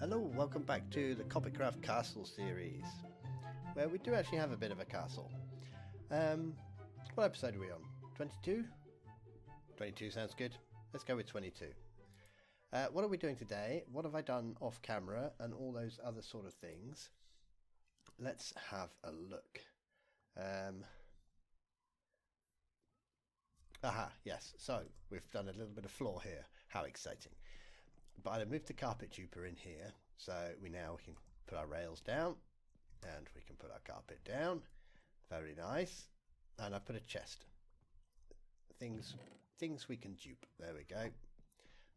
Hello, welcome back to the CoppitCraft Castle series, where we do actually have a bit of a castle. What episode are we on? 22? 22 sounds good. Let's go with 22. What are we doing today? What have I done off camera and all those other sort of things? Let's have a look. Yes, so we've done a little bit of floor here. How exciting. But I moved the carpet duper in here, so we can put our rails down, and we can put our carpet down. Very nice. And I've put a chest. Things we can dupe. There we go.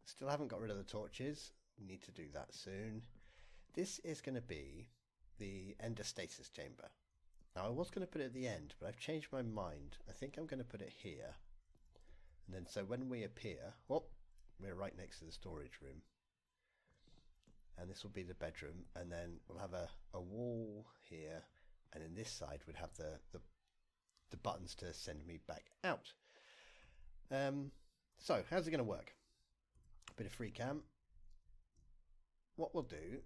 Still haven't got rid of the torches. Need to do that soon. This is going to be the endostasis chamber. Now I was going to put it at the end, but I've changed my mind. I think I'm going to put it here. And then so when we appear, we're right next to the storage room. And this will be the bedroom, and then we'll have a wall here, and in this side we'd have the buttons to send me back out. So how's it going to work? A bit of free cam. What we'll do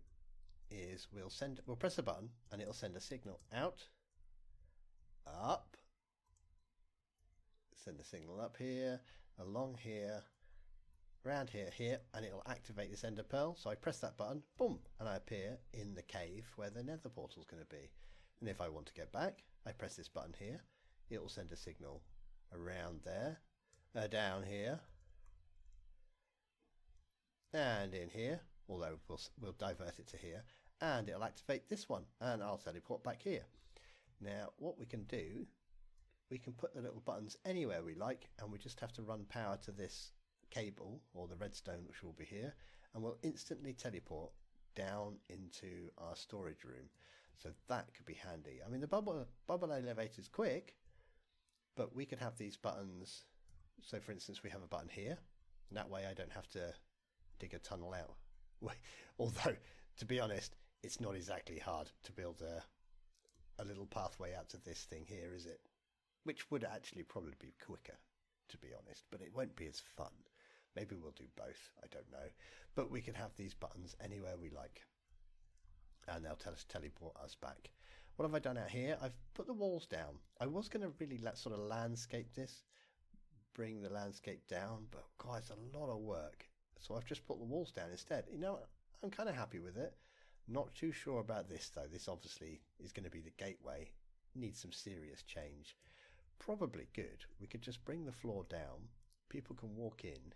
is we'll press a button and it'll send a signal out, up, send a signal up here, along here, around here, and it'll activate this ender pearl. So I press that button, boom, and I appear in the cave where the nether portal is going to be. And if I want to get back, I press this button here. It will send a signal around there, down here, and in here, although we'll divert it to here, and it'll activate this one, and I'll teleport back here. Now, what we can do, we can put the little buttons anywhere we like, and we just have to run power to this cable or the redstone, which will be here, and we'll instantly teleport down into our storage room. So that could be handy. I mean, the bubble elevator is quick, but we could have these buttons. So for instance, we have a button here, and that way I don't have to dig a tunnel out. Although, to be honest, it's not exactly hard to build a little pathway out to this thing here, is it? Which would actually probably be quicker, to be honest, but it won't be as fun. Maybe we'll do both, I don't know. But we can have these buttons anywhere we like, and they'll teleport us back. What have I done out here? I've put the walls down. I was going to really sort of landscape this, bring the landscape down, but God, it's a lot of work. So I've just put the walls down instead. You know, I'm kind of happy with it. Not too sure about this though. This obviously is going to be the gateway. Needs some serious change. Probably good. We could just bring the floor down. People can walk in,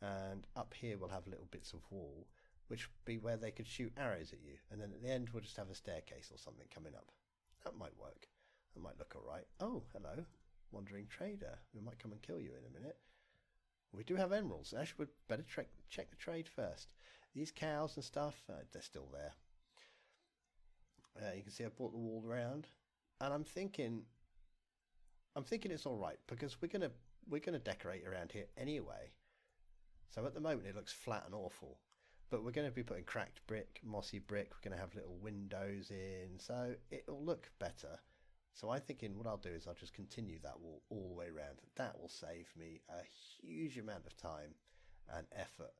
and up here we'll have little bits of wall, which would be where they could shoot arrows at you, and then at the end we'll just have a staircase or something coming up. That might work. That might look alright. Oh, hello, wandering trader. We might come and kill you in a minute. We do have emeralds. Actually, we'd better check the trade first. These cows and stuff, they're still there. You can see I brought the wall around, and I'm thinking it's all right because we're gonna decorate around here anyway. So at the moment it looks flat and awful, but we're going to be putting cracked brick, mossy brick. We're going to have little windows in, so it'll look better. So I'm thinking what I'll do is I'll just continue that wall all the way around. That will save me a huge amount of time and effort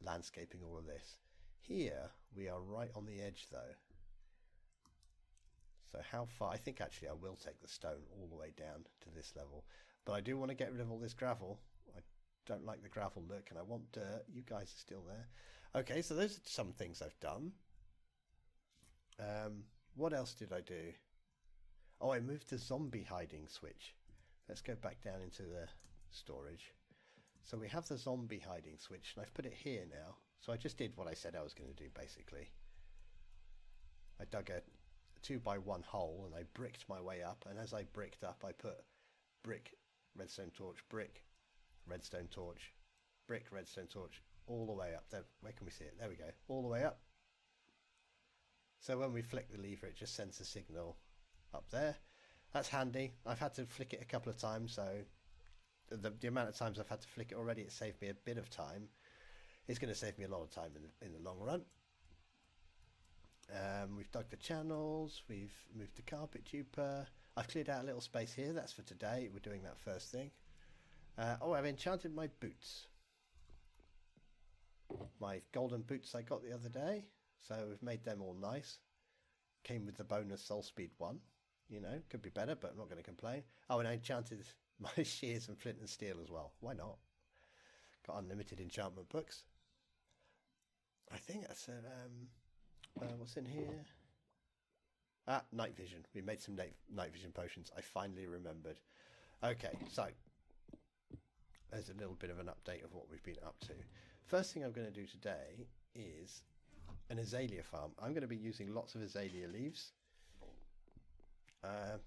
landscaping all of this. Here we are right on the edge though. So how far? I think actually I will take the stone all the way down to this level. But I do want to get rid of all this gravel. I don't like the gravel look and I want dirt. You guys are still there. Okay, so those are some things I've done. What else did I do? Oh, I moved the zombie hiding switch. Let's go back down into the storage. So we have the zombie hiding switch and I've put it here now. So I just did what I said I was going to do basically. I dug a 2x1 hole and I bricked my way up, and as I bricked up I put brick, redstone torch, brick, redstone torch, brick, redstone torch, all the way up there. Where can we see it? There we go, all the way up. So when we flick the lever it just sends a signal up there. That's handy. I've had to flick it a couple of times, so the amount of times I've had to flick it already, it saved me a bit of time. It's going to save me a lot of time in the long run. We've dug the channels, we've moved the carpet duper. I've cleared out a little space here, that's for today. We're doing that first thing. Oh, I've enchanted my boots. my golden boots I got the other day. So we've made them all nice. Came with the bonus soul speed 1. You know, could be better, but I'm not going to complain. Oh, and I enchanted my shears and flint and steel as well. Why not? Got unlimited enchantment books. I think that's what's in here? Ah, night vision. We made some night vision potions. I finally remembered. Okay, so there's a little bit of an update of what we've been up to. First thing I'm going to do today is an azalea farm. I'm going to be using lots of azalea leaves.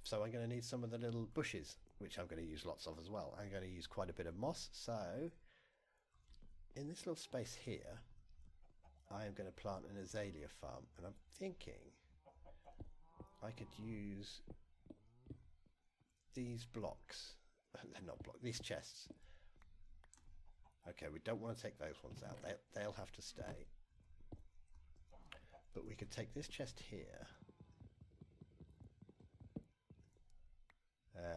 So I'm going to need some of the little bushes, which I'm going to use lots of as well. I'm going to use quite a bit of moss. So in this little space here, I am going to plant an azalea farm. And I'm thinking I could use these blocks. They're not blocks, these chests. Okay, we don't want to take those ones out. They'll have to stay. But we could take this chest here.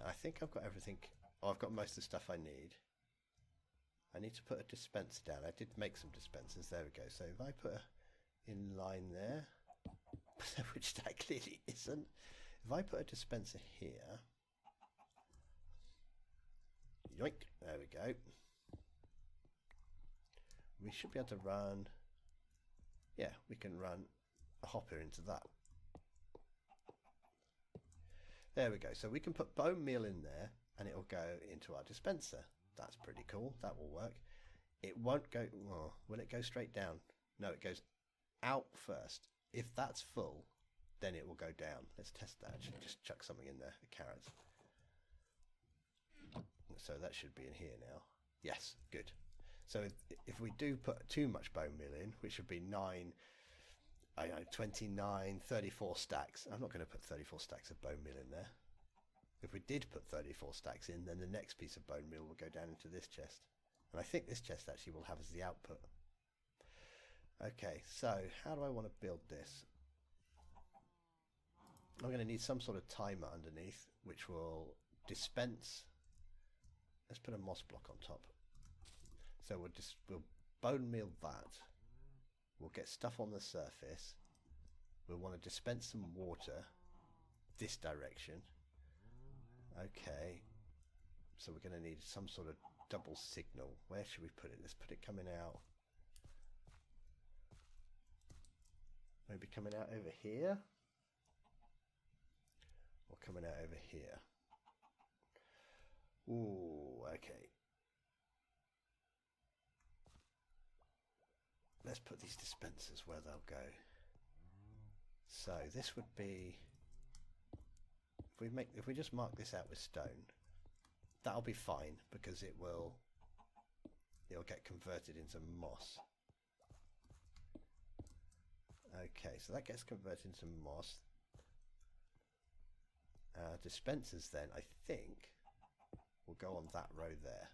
I think I've got everything. Oh, I've got most of the stuff I need. I need to put a dispenser down. I did make some dispensers. There we go. So if I put a in line there, which that clearly isn't. If I put a dispenser here, yoink, there we go. We should be able to run, yeah, we can run a hopper into that. There we go. So we can put bone meal in there and it'll go into our dispenser. That's pretty cool. That will work. It won't go, oh, will it go straight down? No, it goes out first. If that's full, then it will go down. Let's test that. Actually, just chuck something in there, a carrot. So that should be in here now. Yes, good. So if we do put too much bone meal in, which would be 29, 34 stacks. I'm not going to put 34 stacks of bone meal in there. If we did put 34 stacks in, then the next piece of bone meal will go down into this chest. And I think this chest actually will have as the output. Okay, so how do I want to build this? I'm going to need some sort of timer underneath, which will dispense. Let's put a moss block on top. So we'll bone meal that. We'll get stuff on the surface. We'll want to dispense some water this direction. Okay. So we're going to need some sort of double signal. Where should we put it? Let's put it coming out. Maybe coming out over here. Or coming out over here. Ooh, okay. Let's put these dispensers where they'll go. So this would be, if we just mark this out with stone, that'll be fine because it'll get converted into moss. Okay, so that gets converted into moss. Dispensers then, I think, will go on that row there.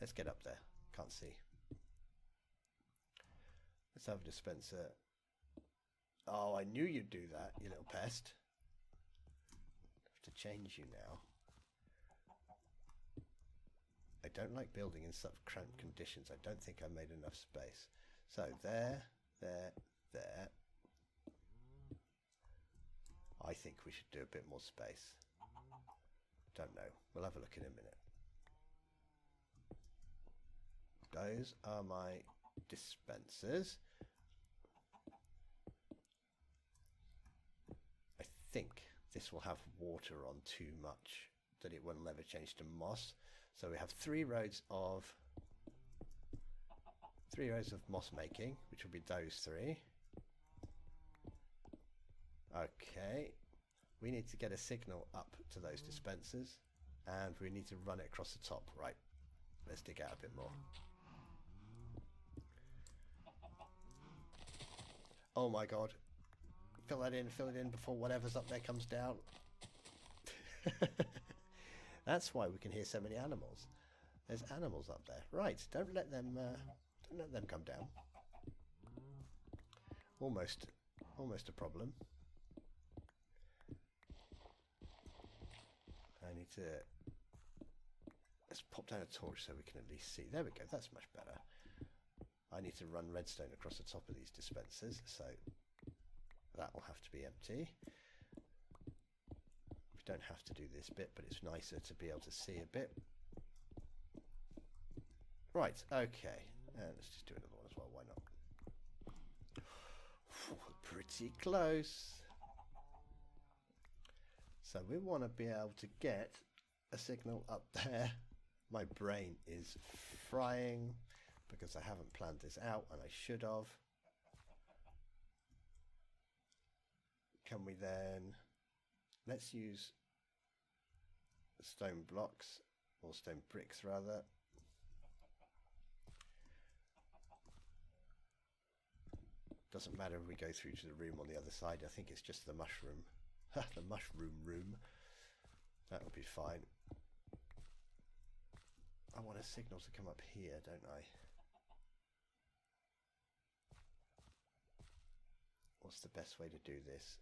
Let's get up there. Can't see. Let's have a dispenser. Oh, I knew you'd do that, you little pest. I have to change you now. I don't like building in such cramped conditions. I don't think I made enough space. So there, there, there. I think we should do a bit more space. Don't know. We'll have a look in a minute. Those are my dispensers. I think this will have water on too much that it will never change to moss. So we have three rows of moss making, which will be those three. Okay, we need to get a signal up to those dispensers and we need to run it across the top. Right, let's dig out a bit more. Oh my god, fill it in before whatever's up there comes down. That's why we can hear so many animals. There's animals up there. Right, don't let them come down. Almost a problem. I need to, let's pop down a torch so we can at least see. There we go, that's much better. I need to run redstone across the top of these dispensers, so that will have to be empty. We don't have to do this bit, but it's nicer to be able to see a bit. Right, okay. Let's just do another one as well, why not? Pretty close. So we want to be able to get a signal up there. My brain is frying because I haven't planned this out, and I should have. Can we then, let's use stone blocks, or stone bricks rather. Doesn't matter if we go through to the room on the other side. I think it's just the mushroom. The mushroom room. That would be fine. I want a signal to come up here, don't I? What's the best way to do this?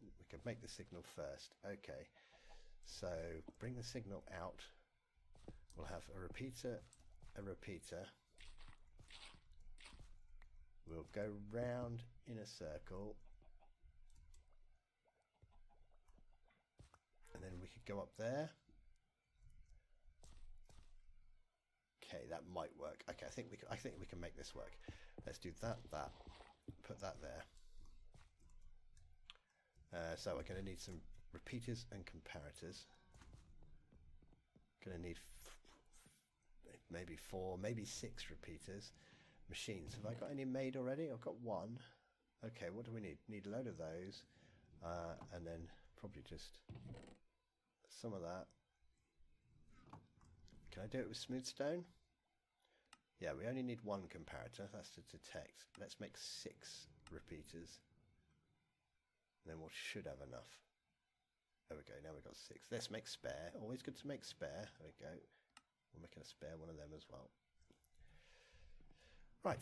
We could make the signal first. Okay. So bring the signal out. We'll have a repeater, a repeater. We'll go round in a circle. And then we could go up there. Okay, that might work. Okay, I think we can make this work. Let's do that, put that there. So we're going to need some repeaters and comparators. Going to need maybe 4, maybe 6 repeaters. Machines. Have I got any made already? I've got 1. Okay, what do we need? Need a load of those. And then probably just some of that. Can I do it with smooth stone? Yeah, we only need 1 comparator. That's to detect. Let's make 6 repeaters. Then we should have enough. There we go. Now we've got 6. Let's make spare. Always good to make spare. There we go. We're making a spare one of them as well. Right.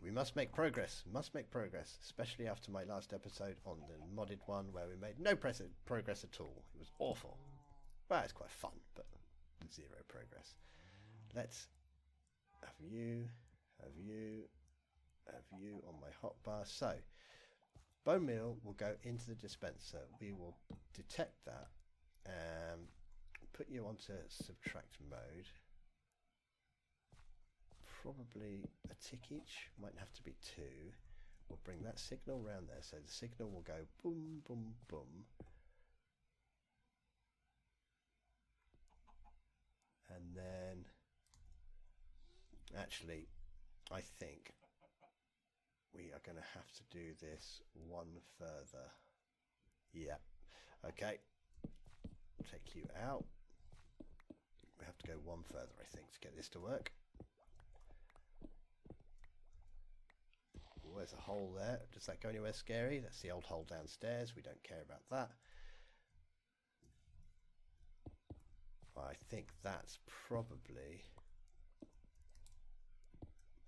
We must make progress. Must make progress. Especially after my last episode on the modded one where we made no progress at all. It was awful. Well, it's quite fun, but 0 progress. Let's have you on my hotbar. So, bone meal will go into the dispenser. We will detect that and put you onto subtract mode. Probably a tick each, might have to be 2. We'll bring that signal round there, so the signal will go boom, boom, boom. And then, actually, I think we are going to have to do this one further. Yeah, okay. Take you out. We have to go one further, I think, to get this to work. There's a hole there. Does that go anywhere scary? That's the old hole downstairs. We don't care about that. I think that's probably...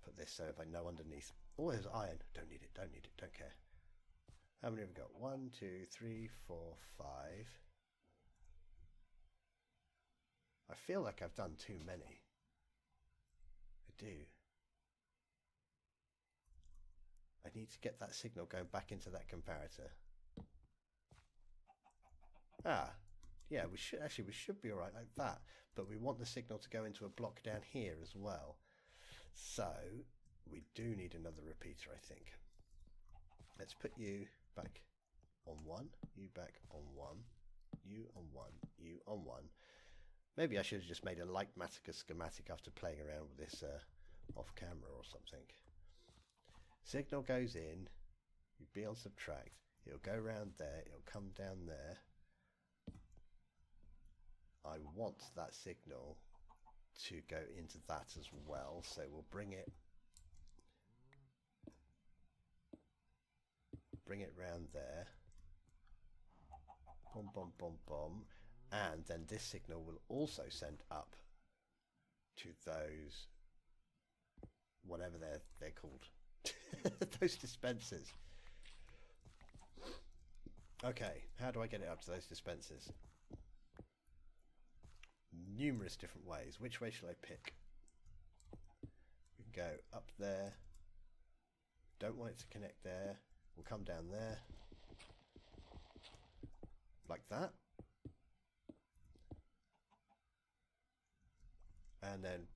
Put this so if I know underneath... Oh, there's iron. Don't need it, don't need it, don't care. How many have we got? 1, 2, 3, 4, 5. I feel like I've done too many. I do. I need to get that signal going back into that comparator. Ah, yeah, we should be all right like that, but we want the signal to go into a block down here as well. So we do need another repeater, I think. Let's put you back on 1, you back on 1, you on 1, you on 1. Maybe I should have just made a light Matica schematic after playing around with this off camera or something. Signal goes in, you be on subtract, it'll go around there, it'll come down there. I want that signal to go into that as well, so we'll bring it round there. Boom, boom, boom, boom. And then this signal will also send up to those, whatever they're called. Those dispensers. Okay, how do I get it up to those dispensers? Numerous different ways. Which way shall I pick? We can go up there. Don't want it to connect there. We'll come down there. Like that. And then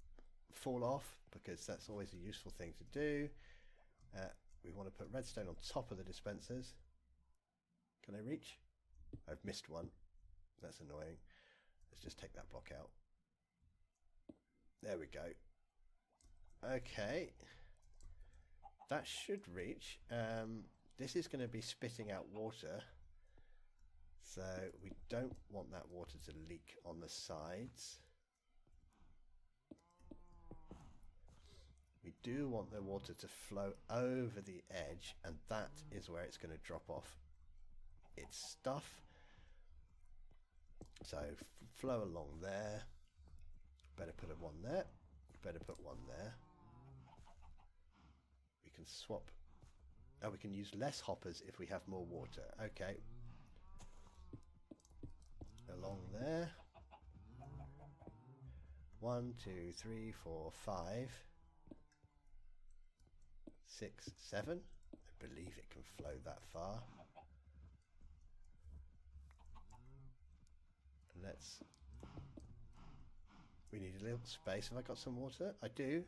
fall off, because that's always a useful thing to do. We want to put redstone on top of the dispensers. Can I reach? I've missed one. That's annoying. Let's just take that block out. There we go. Okay. That should reach. This is going to be spitting out water. So we don't want that water to leak on the sides. We do want the water to flow over the edge, and that is where it's going to drop off its stuff. So flow along there. Better put one there. Better put one there. We can swap. Oh, we can use less hoppers if we have more water. Okay. Along there. 1, 2, 3, 4, 5. 6, 7. I believe it can flow that far. We need a little space. Have I got some water? I do.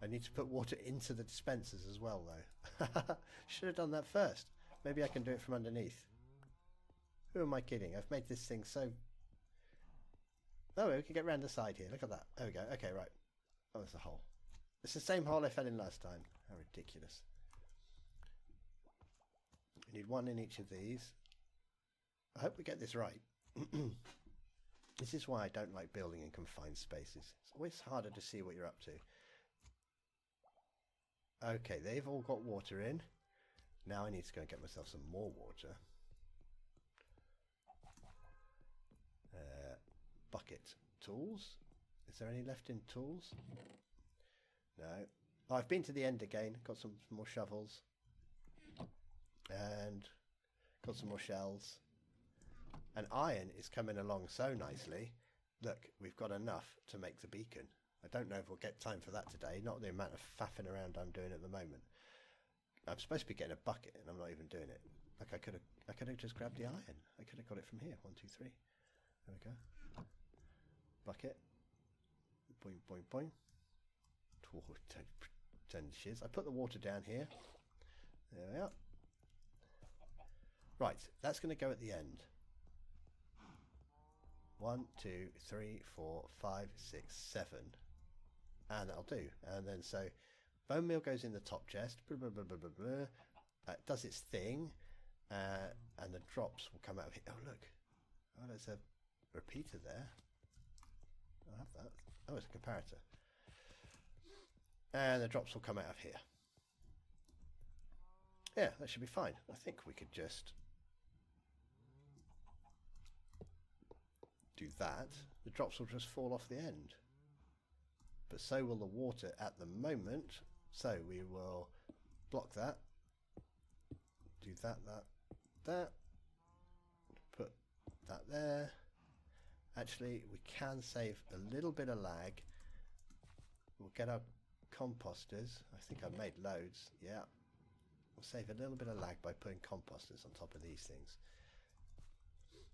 I need to put water into the dispensers as well, though. Should have done that first. Maybe I can do it from underneath. Who am I kidding? I've made this thing so... Oh, we can get round the side here. Look at that. There we go. Okay, right. Oh, there's a hole. It's the same hole I fell in last time. How ridiculous. We need one in each of these. I hope we get this right. This is why I don't like building in confined spaces. It's always harder to see what you're up to. Okay, they've all got water in. Now I need to go and get myself some more water. Bucket. Tools. Is there any left in tools? No. Oh, I've been to the end again. Got some more shovels. And got some more shells. And iron is coming along so nicely. Look, we've got enough to make the beacon. I don't know if we'll get time for that today. Not the amount of faffing around I'm doing at the moment. I'm supposed to be getting a bucket and I'm not even doing it. Like I could have just grabbed the iron. I could have got it from here. 1, 2, 3. There we go. Bucket. Boing, boing, boing. 10 shiz. I put the water down here. There we are. Right, that's going to go at the end. 1, 2, 3, 4, 5, 6, 7. And that'll do. And then so bone meal goes in the top chest. Blah, blah, blah, blah, blah, blah. Does its thing. And the drops will come out of here. Oh, look. Oh, there's a repeater there. I'll have that. Oh, it's a comparator. And the drops will come out of here. Yeah, that should be fine. I think we could just do that. The drops will just fall off the end. But so will the water at the moment. So we will block that. Do that, that. Put that there. Actually, we can save a little bit of lag. We'll get our composters. I think I've made loads. Yeah. We'll save a little bit of lag by putting composters on top of these things.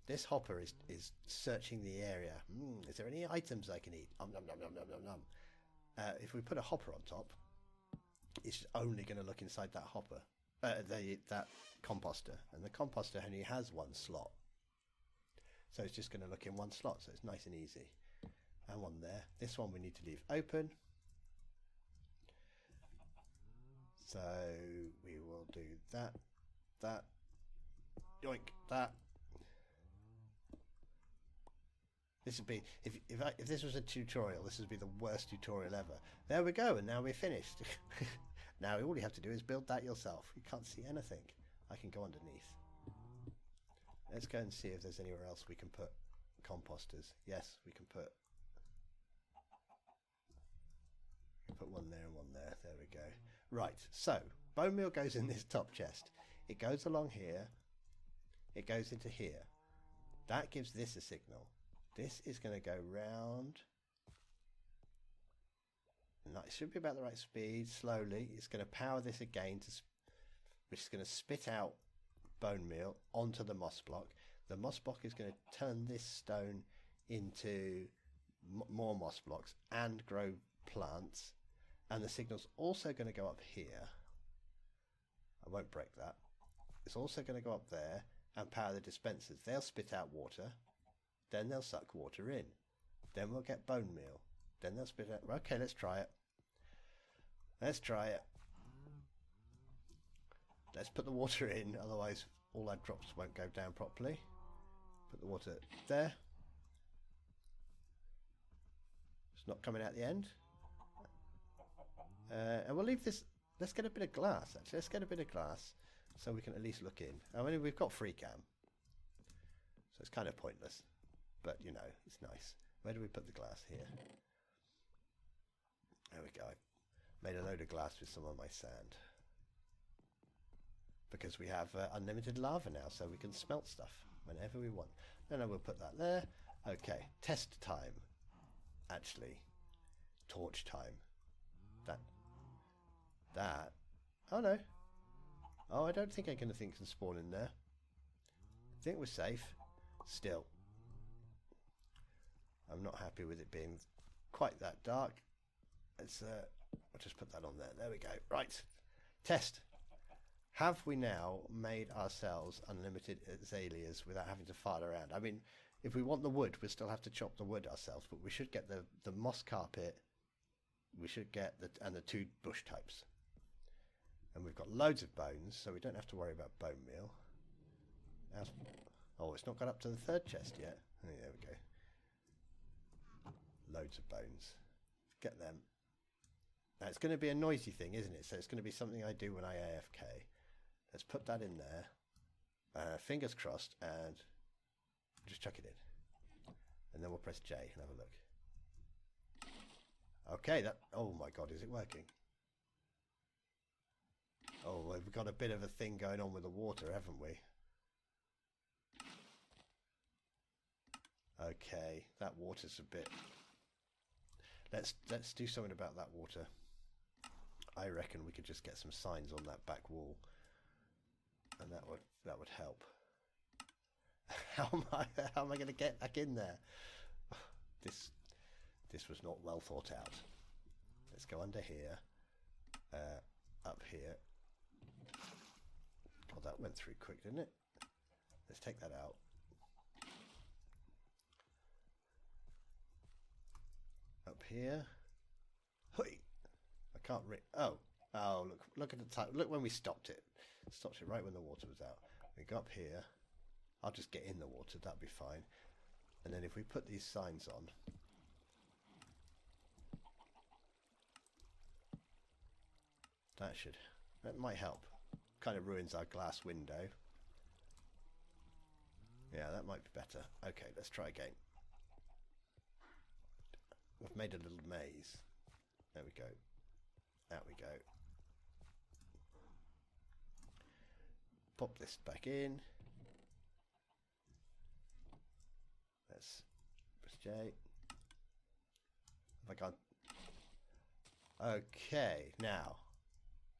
This hopper is searching the area. Is there any items I can eat? Nom, nom, nom, nom, nom, nom. If we put a hopper on top, it's only going to look inside that hopper, that composter. And the composter only has one slot. So it's just going to look in one slot. So it's nice and easy. And one there. This one we need to leave open. So we will do that, yoink, that. This would be, if this was a tutorial, this would be the worst tutorial ever. There we go, and now we're finished. Now all you have to do is build that yourself. You can't see anything. I can go underneath. Let's go and see if there's anywhere else we can put composters. Yes, we can put one there and one there. There we go. Right, so bone meal goes in this top chest. It goes along here. It goes into here. That gives this a signal. This is going to go round it should be about the right speed. Slowly, it's going to power this again, which is going to spit out bone meal onto the moss block. The moss block is going to turn this stone into more moss blocks and grow plants. And the signal's also going to go up here. I won't break that. It's also going to go up there and power the dispensers. They'll spit out water. Then they'll suck water in. Then we'll get bone meal. Then they'll spit out... Okay, let's try it. Let's try it. Let's put the water in, otherwise all our drops won't go down properly. Put the water there. It's not coming out the end. And we'll leave this... Let's get a bit of glass, actually. Let's get a bit of glass so we can at least look in. I mean, we've got free cam. So it's kind of pointless. But, you know, it's nice. Where do we put the glass? Here. There we go. I made a load of glass with some of my sand. Because we have unlimited lava now, so we can smelt stuff whenever we want. Then I will put that there. Okay, test time. Actually, torch time. That. Oh no. Oh, I don't think anything can spawn in there. I think we're safe. Still. I'm not happy with it being quite that dark. Let's, I'll just put that on there. There we go. Right. Test. Have we now made ourselves unlimited azaleas without having to file around? I mean, if we want the wood, we'll still have to chop the wood ourselves, but we should get the moss carpet. We should get the 2 bush types. And we've got loads of bones, so we don't have to worry about bone meal. Oh, it's not got up to the 3rd chest yet. Oh, there we go. Loads of bones. Get them. Now, it's going to be a noisy thing, isn't it? So it's going to be something I do when I AFK. Let's put that in there. Fingers crossed, and just chuck it in. And then we'll press J and have a look. Okay, that... Oh my god, is it working? Oh, we've got a bit of a thing going on with the water, haven't we? Okay, that water's a bit... Let's do something about that water. I reckon we could just get some signs on that back wall, and that would help. How am I going to get back in there? This was not well thought out. Let's go under here, up here. God, that went through quick, didn't it? Let's take that out. Up here. Hoi! I can't Oh, look at the time. Look when we stopped it. Stopped it right when the water was out. We go up here. I'll just get in the water. That'll be fine. And then if we put these signs on. That might help. Kind of ruins our glass window. Yeah, that might be better. Okay, let's try again. We've made a little maze. There we go. Out we go. Pop this back in. Let's press J. Have I gone? Okay, now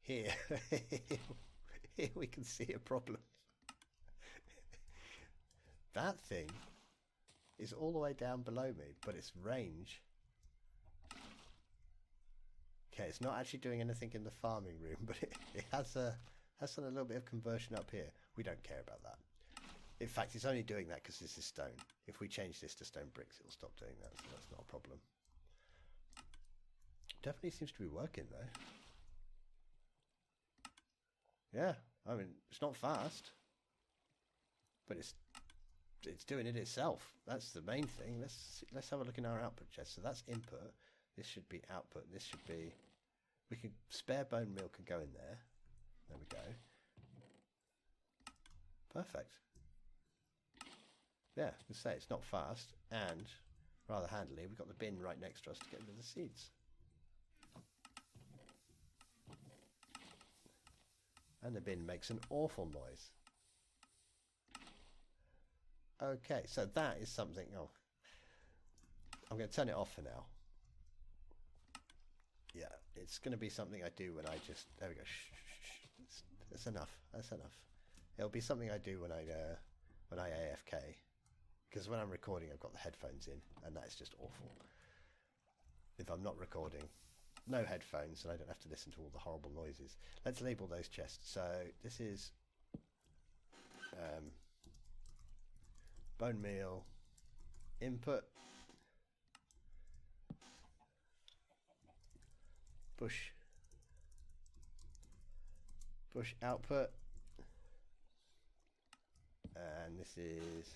here, here we can see a problem. That thing is all the way down below me, but its range. Okay, it's not actually doing anything in the farming room, but it has done a little bit of conversion up here. We don't care about that. In fact, it's only doing that because this is stone. If we change this to stone bricks, it'll stop doing that, so that's not a problem. Definitely seems to be working though. Yeah, I mean, it's not fast, but it's doing it itself. That's the main thing. Let's have a look in our output chest. So that's input. This should be output. This should be... We can... Spare bone meal can go in there. There we go. Perfect. Yeah, I can say it's not fast, and rather handily, we've got the bin right next to us to get rid of the seeds. And the bin makes an awful noise. Okay, so that is something... Oh, I'm going to turn it off for now. Yeah, it's going to be something I do when I just... There we go. Shh, shh, shh. That's enough. That's enough. It'll be something I do when I AFK. Because when I'm recording, I've got the headphones in, and that is just awful. If I'm not recording, no headphones, and I don't have to listen to all the horrible noises. Let's label those chests. So this is bone meal input, bush output, and this is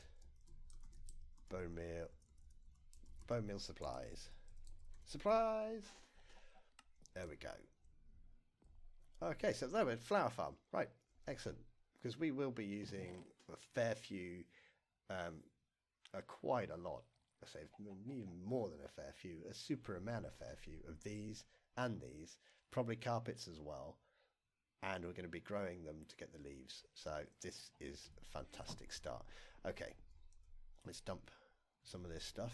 bone meal supplies. There we go. Okay, so there we're flower farm. Right, excellent. Because we will be using a fair few, quite a lot. I say even more than a fair few, a super amount of fair few of these and these, probably carpets as well. And we're going to be growing them to get the leaves. So this is a fantastic start. Okay, let's dump some of this stuff.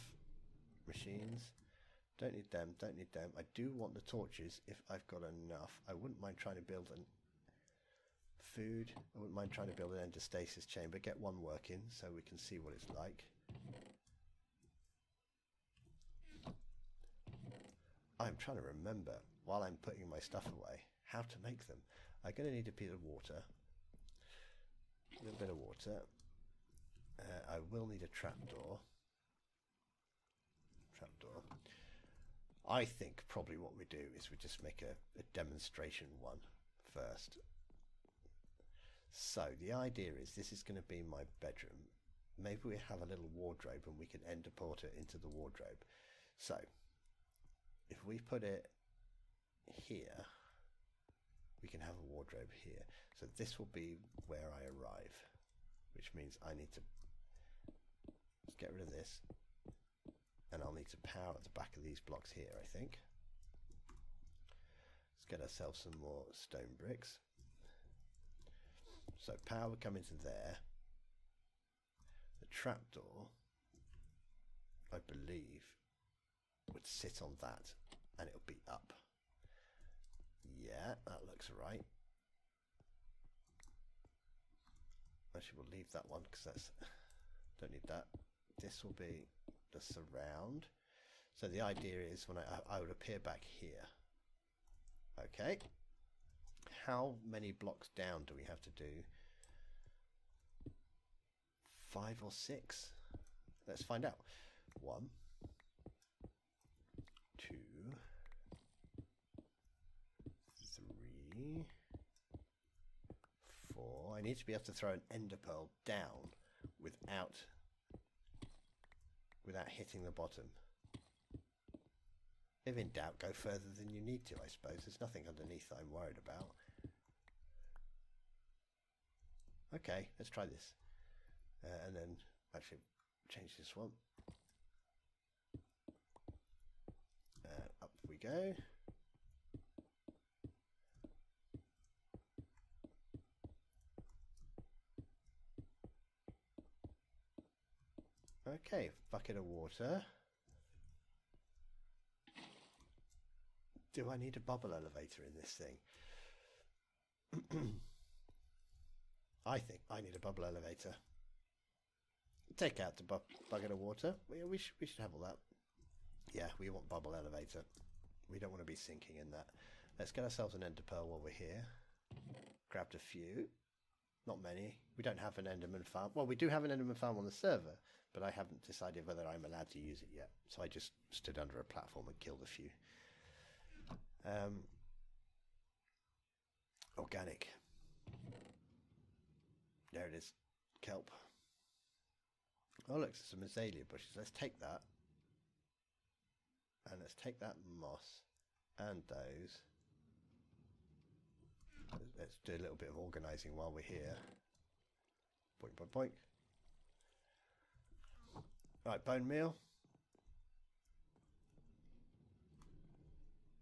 Machines. Don't need them, don't need them. I do want the torches if I've got enough. I wouldn't mind trying to build an food. I wouldn't mind trying to build an endostasis chamber. Get one working so we can see what it's like. I'm trying to remember, while I'm putting my stuff away, how to make them. I'm going to need a bit of water. A little bit of water. I will need a trapdoor. I think probably what we do is we just make a demonstration one first. So the idea is this is going to be my bedroom. Maybe we have a little wardrobe and we can enderport it into the wardrobe. So if we put it here, we can have a wardrobe here. So this will be where I arrive, which means I need to get rid of this. And I'll need to power at the back of these blocks here, I think. Let's get ourselves some more stone bricks. So power would come into there. The trapdoor, I believe, would sit on that, and it'll be up. Yeah, that looks right. Actually, we'll leave that one because that's... don't need that. This will be the surround. So the idea is when I would appear back here. Okay. How many blocks down do we have to do? 5 or 6? Let's find out. 1, 2, 3, 4. I need to be able to throw an ender pearl down without hitting the bottom. If in doubt, go further than you need to, I suppose. There's nothing underneath that I'm worried about. Okay, let's try this. And then actually change this one. Up we go. Okay, bucket of water. Do I need a bubble elevator in this thing? I think I need a bubble elevator. Take out the bucket of water. We should have all that. Yeah, we want bubble elevator. We don't want to be sinking in that. Let's get ourselves an ender pearl while we're here. Grabbed a few. Not many. We don't have an enderman farm. Well, we do have an enderman farm on the server, but I haven't decided whether I'm allowed to use it yet. So I just stood under a platform and killed a few. Organic. There it is. Kelp. Oh look, there's some azalea bushes. Let's take that. And let's take that moss and those. Let's do a little bit of organising while we're here. Boink, boink, boink. Right, bone meal.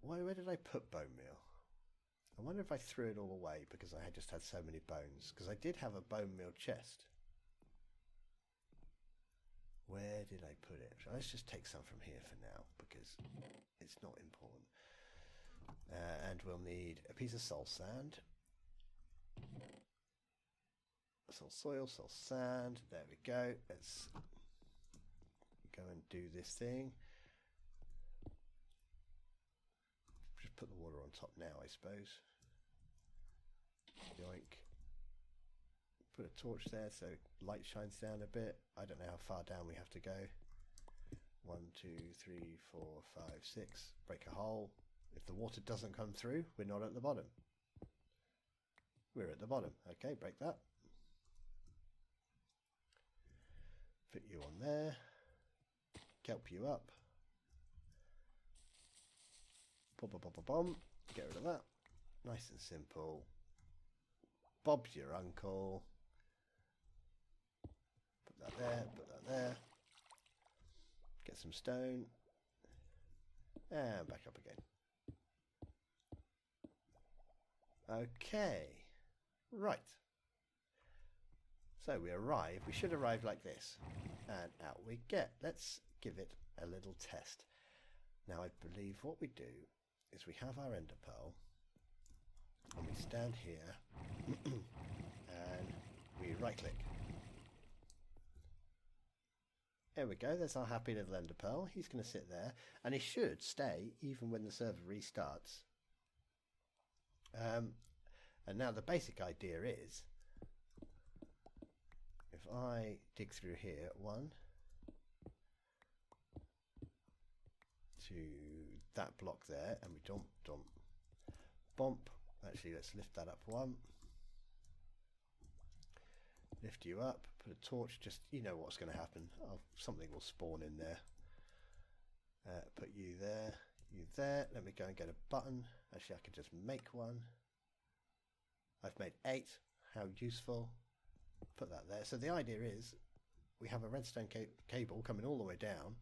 Where did I put bone meal? I wonder if I threw it all away because I had just had so many bones. Because I did have a bone meal chest. Where did I put it? Let's just take some from here for now because it's not important. And we'll need a piece of soul sand. Soul soil, soul sand. There we go. Let's go and do this thing. Just put the water on top now, I suppose. Yoink. Put a torch there so light shines down a bit. I don't know how far down we have to go. 1, 2, 3, 4, 5, 6. Break a hole. If the water doesn't come through, we're not at the bottom. We're at the bottom. Okay, break that. Put you on there. Kelp you up. Boom, boom, boom, boom, boom. Get rid of that. Nice and simple. Bob's your uncle. Put that there, put that there. Get some stone. And back up again. Okay. Right. So we arrive. We should arrive like this. And out we get. Let's give it a little test. Now I believe what we do is we have our ender pearl. And we stand here. And we right click. There we go, there's our happy little ender pearl. He's going to sit there, and he should stay even when the server restarts. And now the basic idea is, if I dig through here, 1 to that block there, and we dump, dump, bump. Actually, let's lift that up 1. Lift you up, put a torch, just, you know what's going to happen. Something will spawn in there. Put you there, you there. Let me go and get a button. Actually, I could just make one. I've made 8. How useful. Put that there. So the idea is we have a redstone cable coming all the way down,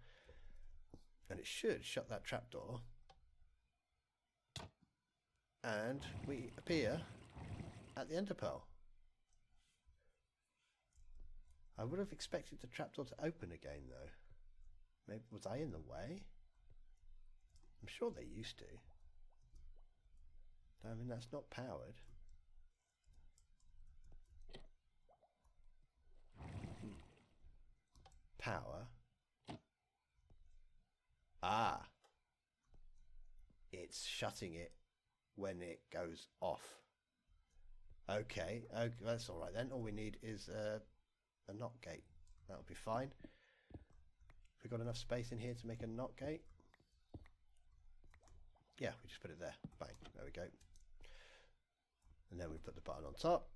and it should shut that trapdoor. And we appear at the ender pearl. I would have expected the trapdoor to open again, though. Maybe was I in the way? I'm sure they used to. I mean, that's not powered. Power. Ah. It's shutting it when it goes off. Okay, that's all right then. All we need is a knock gate. That'll be fine. Have we got enough space in here to make a knock gate? Yeah, we just put it there. Bang. There we go. And then we put the button on top.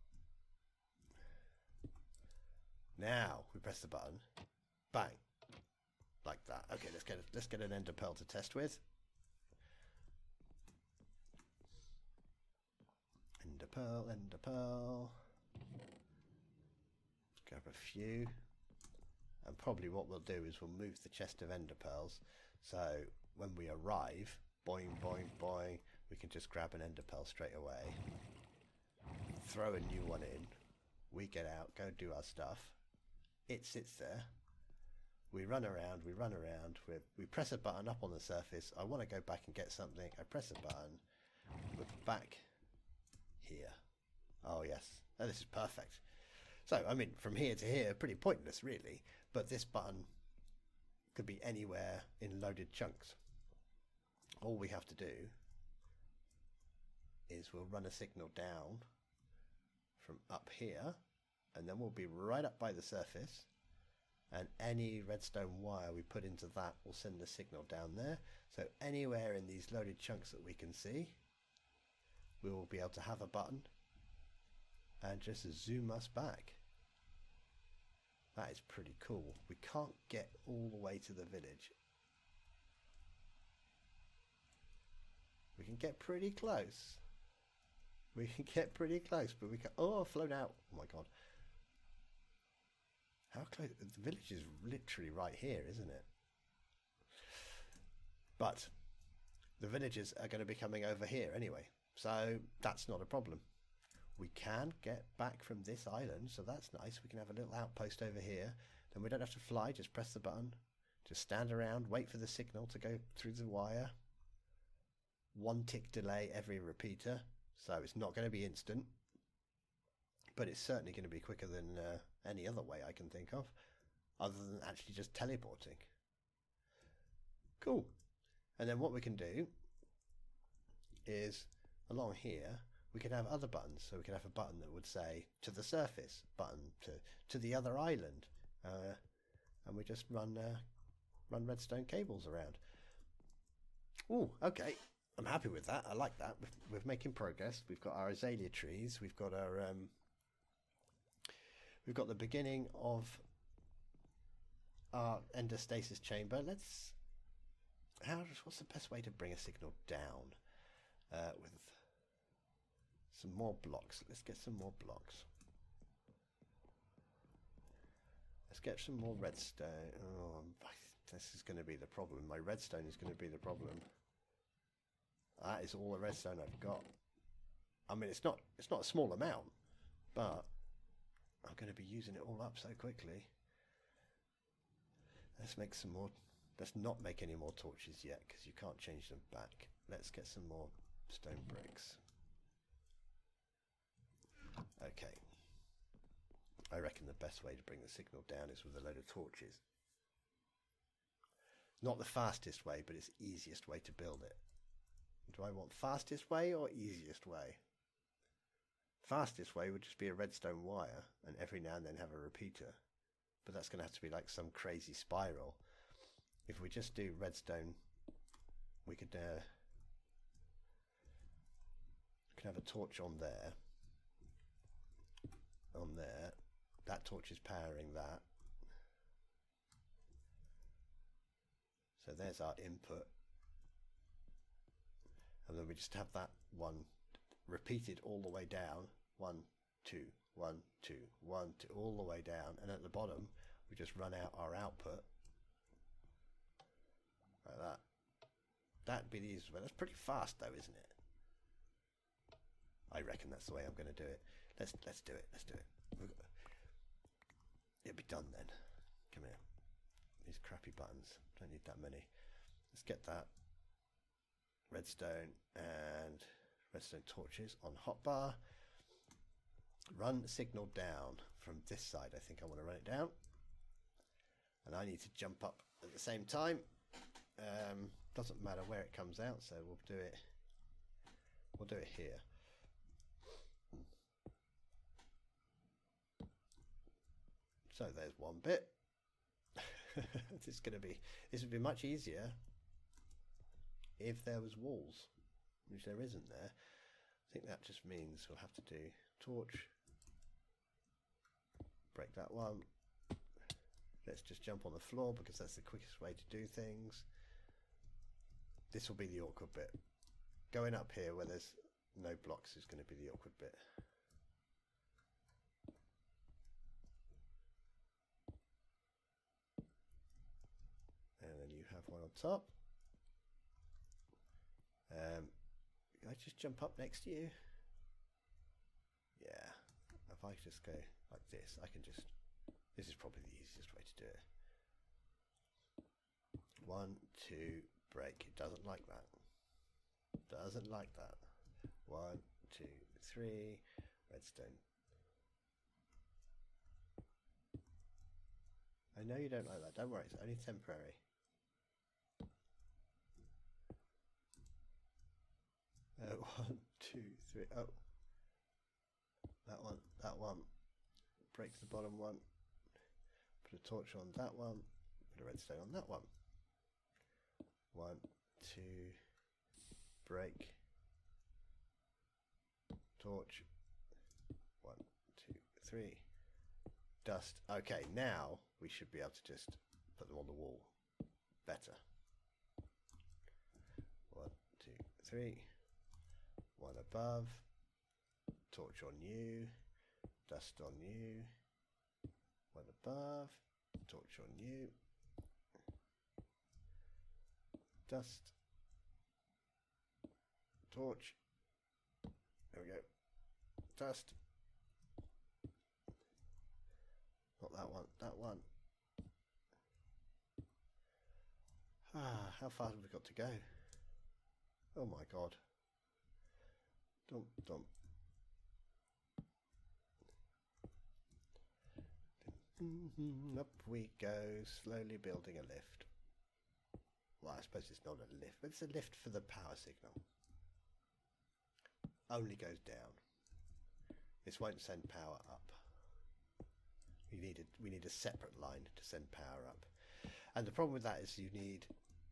Now we press the button. Bang. Like that. Okay, let's get an ender pearl to test with. Ender pearl, ender pearl. Grab a few, and probably what we'll do is we'll move the chest of ender pearls, so when we arrive, boing, boing, boing, we can just grab an ender pearl straight away, throw a new one in, we get out, go do our stuff, it sits there, we run around, we press a button up on the surface. I want to go back and get something. I press a button, we're back here. Oh yes, oh, this is perfect. So, I mean, from here to here, pretty pointless, really. But this button could be anywhere in loaded chunks. All we have to do is we'll run a signal down from up here, and then we'll be right up by the surface, and any redstone wire we put into that will send the signal down there. So anywhere in these loaded chunks that we can see, we will be able to have a button and just zoom us back. That is pretty cool. We can't get all the way to the village. We can get pretty close. We can get pretty close, but we can... Oh, I've flown out. Oh my god. How close? The village is literally right here, isn't it? But the villagers are going to be coming over here anyway, so that's not a problem. We can get back from this island, so that's nice. We can have a little outpost over here. Then we don't have to fly, just press the button. Just stand around, wait for the signal to go through the wire. 1 tick delay every repeater, so it's not going to be instant, but it's certainly going to be quicker than any other way I can think of, other than actually just teleporting. Cool. And then what we can do is, along here, we could have other buttons. So we could have a button that would say to the surface, button to the other island, and we just run redstone cables around. Oh, okay. I'm happy with that. I like that. We're making progress. We've got our azalea trees. We've got our we've got the beginning of our endostasis chamber. What's the best way to bring a signal down with some more blocks? Let's get some more blocks. Let's get some more redstone. Oh, this is going to be the problem. My redstone is going to be the problem. That is all the redstone I've got. I mean, it's not a small amount, but I'm going to be using it all up so quickly. Let's make some more. Let's not make any more torches yet, because you can't change them back. Let's get some more stone bricks. Okay. I reckon the best way to bring the signal down is with a load of torches. Not the fastest way, but it's the easiest way to build it. Do I want fastest way or easiest way? Fastest way would just be a redstone wire and every now and then have a repeater. But that's going to have to be like some crazy spiral. If we just do redstone, we could have a torch on there. On there. That torch is powering that. So there's our input. And then we just have that one repeated all the way down. 1, 2, 1, 2, 1, 2, all the way down. And at the bottom, we just run out our output. Like that. That'd be the easiest way. That's pretty fast though, isn't it? I reckon that's the way I'm going to do it. Let's do it. Let's do it. It'll be done then. Come here. These crappy buttons. Don't need that many. Let's get that. Redstone and redstone torches on hotbar. Run signal down from this side. I think I want to run it down. And I need to jump up at the same time. Doesn't matter where it comes out, so we'll do it here. So there's one bit. This would be much easier if there was walls, which there isn't there. I think that just means we'll have to do torch, break that one. Let's just jump on the floor because that's the quickest way to do things. This will be the awkward bit. Going up here where there's no blocks is going to be the awkward bit. And then you have one on top. Can I just jump up next to you? Yeah. If I just go like this, this is probably the easiest way to do it. 1, 2, break. It doesn't like that. Doesn't like that. 1, 2, 3, redstone. I know you don't like that. Don't worry, it's only temporary. One, two, three. Oh, that one. Break the bottom one. Put a torch on that one. Put a redstone on that one. 1, 2, break. Torch. 1, 2, 3. Dust. Okay, now we should be able to just put them on the wall. Better. 1, 2, 3. One above. Torch on you. Dust on you. One above. Torch on you. Dust. Torch. There we go. Dust. Not that one. That one. How far have we got to go? Oh my god. Dump, dump. Up we go, slowly building a lift. Well, I suppose it's not a lift, but it's a lift for the power signal. Only goes down. This won't send power up. We need a separate line to send power up. And the problem with that is you need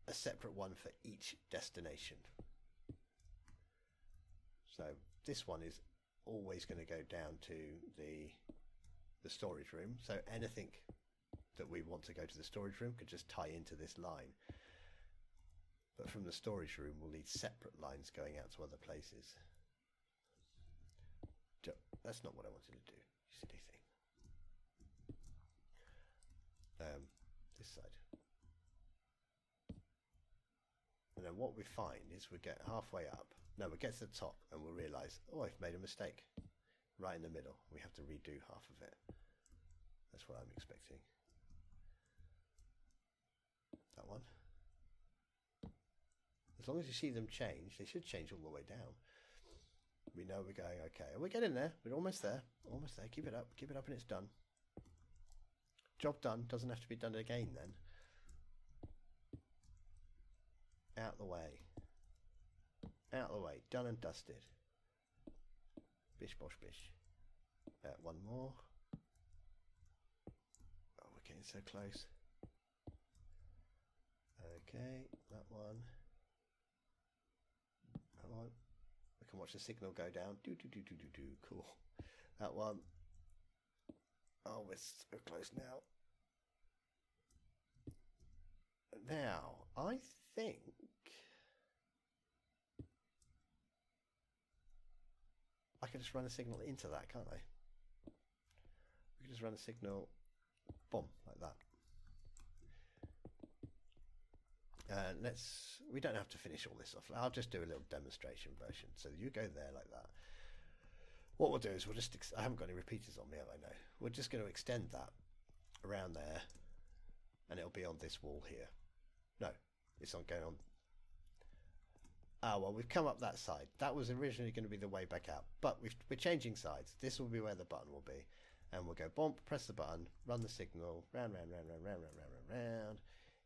a separate one for each destination. So this one is always going to go down to the storage room. So anything that we want to go to the storage room could just tie into this line. But from the storage room, we'll need separate lines going out to other places. That's not what I wanted to do, you silly thing. This side. And then what we find is we get halfway up. No, we get to the top and we'll realise, oh, I've made a mistake. Right in the middle. We have to redo half of it. That's what I'm expecting. That one. As long as you see them change, they should change all the way down. We know we're going okay. We're getting there. We're almost there. Almost there. Keep it up. Keep it up and it's done. Job done. Doesn't have to be done again then. Out the way. Out the way. Done and dusted. Bish bosh bish. One more. Oh, we're getting so close. Okay, that one. That one. We can watch the signal go down. Do do do do do do. Cool. That one. Oh, we're so close now. Now, I think I can just run a signal into that, can't I? We can just run a signal, boom, like that. And we don't have to finish all this off. I'll just do a little demonstration version. So you go there like that. What we'll do is I haven't got any repeaters on me, have I? No. We're just going to extend that around there and it'll be on this wall here. No, it's not going on. Ah, well, we've come up that side. That was originally going to be the way back out, but we're changing sides. This will be where the button will be. And we'll go bump, press the button, run the signal, round, round, round, round, round, round, round, round, round,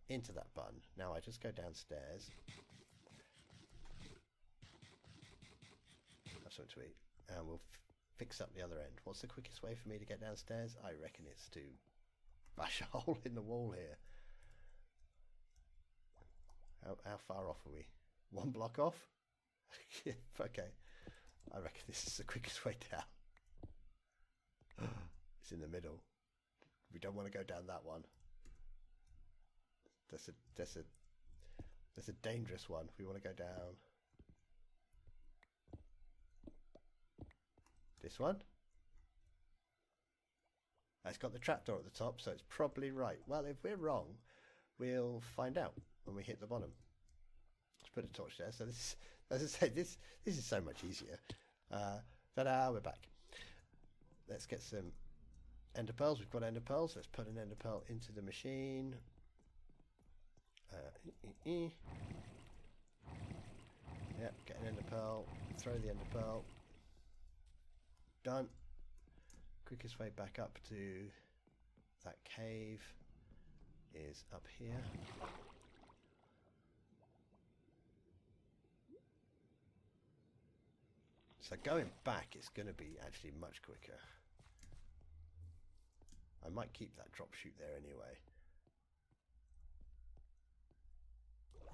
into that button. Now I just go downstairs. That's what to eat. And we'll fix up the other end. What's the quickest way for me to get downstairs? I reckon it's to bash a hole in the wall here. How far off are we? 1 block off? Okay. I reckon this is the quickest way down. It's in the middle. We don't want to go down that one. That's a dangerous one. We want to go down this one. It's got the trapdoor at the top, so it's probably right. Well, if we're wrong, we'll find out when we hit the bottom. Let's put a torch there. So this, as I say, this is so much easier. Ta-da! We're back. Let's get some ender pearls. We've got ender pearls. Let's put an ender pearl into the machine. Yeah, get an ender pearl. Throw the ender pearl. Done. Quickest way back up to that cave is up here. So going back is going to be actually much quicker. I might keep that drop chute there anyway.